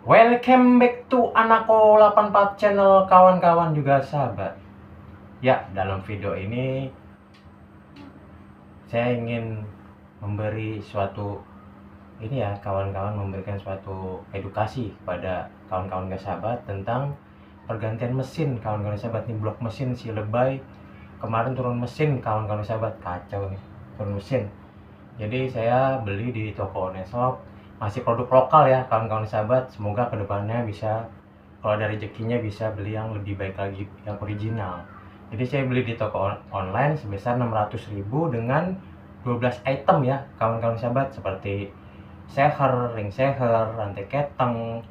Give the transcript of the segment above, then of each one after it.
Welcome back to Anako 84 channel kawan-kawan juga sahabat. Ya, dalam video ini saya ingin memberi suatu kawan-kawan memberikan suatu edukasi kepada kawan-kawan gak sahabat tentang pergantian mesin kawan-kawan sahabat nih. Blok mesin si Lebay kemarin turun mesin kawan-kawan sahabat, kacau nih turun mesin. Jadi saya beli di toko online, masih produk lokal ya kawan-kawan sahabat. Semoga kedepannya bisa, kalau ada rezekinya, bisa beli yang lebih baik lagi, yang original. Jadi saya beli di toko online sebesar 600.000 dengan 12 item ya kawan-kawan sahabat, seperti seher, ring seher, rantai keteng,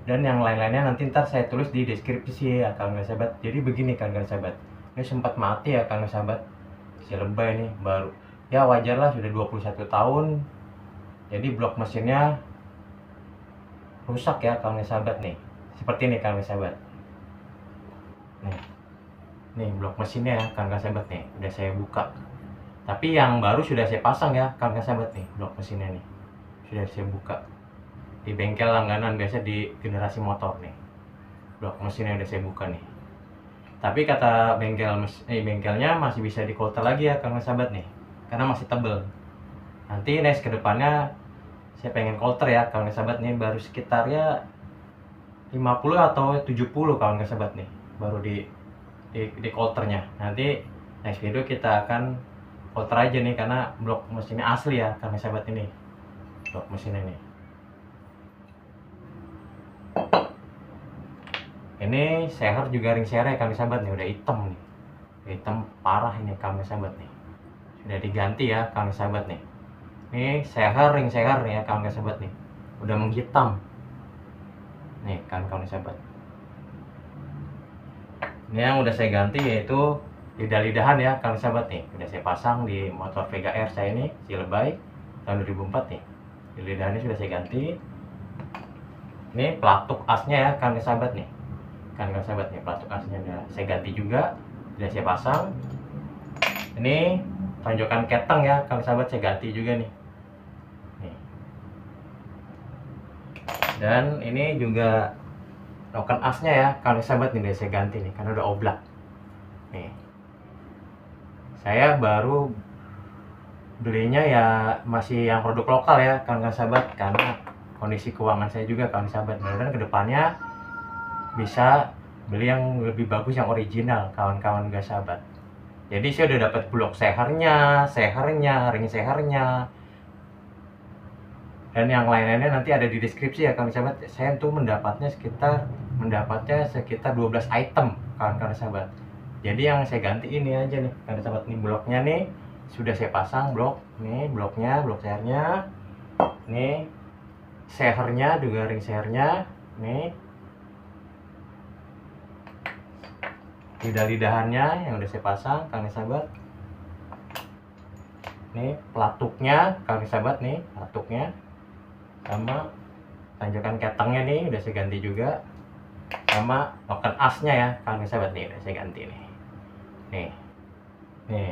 dan yang lain-lainnya nanti ntar saya tulis di deskripsi ya kawan-kawan sahabat. Jadi begini kawan-kawan sahabat, ini sempat mati ya kawan-kawan sahabat, si Lebay ini baru ya, wajar lah, sudah 21 tahun. Jadi blok mesinnya rusak ya kawan sahabat nih. Seperti ini kawan sahabat. Nih blok mesinnya ya kawan sahabat nih. Udah saya buka. Tapi yang baru sudah saya pasang ya kawan sahabat nih. Blok mesinnya nih sudah saya buka di bengkel langganan biasa di generasi motor nih. Blok mesinnya udah saya buka nih. Tapi kata bengkelnya masih bisa dikolter lagi ya kawan sahabat nih, karena masih tebel. Nanti next kedepannya saya pengen kolter ya kawan sahabat nih, baru sekitar ya 50 atau 70 kawan sahabat nih, baru di kolternya. Nanti next video kita akan kolter aja nih, karena blok mesinnya asli ya kawan sahabat ini. Blok mesinnya nih. Ini seher juga ring seher ya kawan sahabat nih, udah hitam nih. Udah hitam parah ini kawan sahabat nih. Sudah diganti ya kawan sahabat nih. Ini seher, ring seher nih ya kawan sahabat nih, udah menghitam nih kawan sahabat. Ini yang udah saya ganti yaitu lidah-lidahan ya kawan sahabat nih, udah saya pasang di motor Vega R saya ini, si Lebay tahun 2004 nih. Lidahannya sudah saya ganti. Ini pelatuk asnya ya kawan sahabat nih, kawan sahabat nih, pelatuk asnya udah saya ganti juga, udah saya pasang. Ini tanjokan keteng ya kawan sahabat, saya ganti juga nih. Dan ini juga rokan asnya ya kawan sahabat nih, udah saya ganti nih karena udah oblak nih. Saya baru belinya ya masih yang produk lokal ya kawan sahabat, karena kondisi keuangan saya juga kawan sahabat. Mudah-mudahan kedepannya bisa beli yang lebih bagus, yang original kawan-kawan gak sahabat. Jadi saya udah dapat blok sehernya, ring sehernya, dan yang lain-lainnya nanti ada di deskripsi ya kawan sahabat. Saya tuh mendapatnya sekitar 12 item kawan-kawan sahabat. Jadi yang saya ganti ini aja nih kawan sahabat, nih bloknya nih sudah saya pasang, blok nih, bloknya, blok sehernya nih, sehernya juga, ring sehernya nih, lidah-lidahannya yang udah saya pasang kawan sahabat. Nih pelatuknya kawan sahabat nih, pelatuknya sama tanjakan ketengnya nih udah saya ganti juga, sama rokan asnya ya kawan sahabat nih udah saya ganti nih. Nih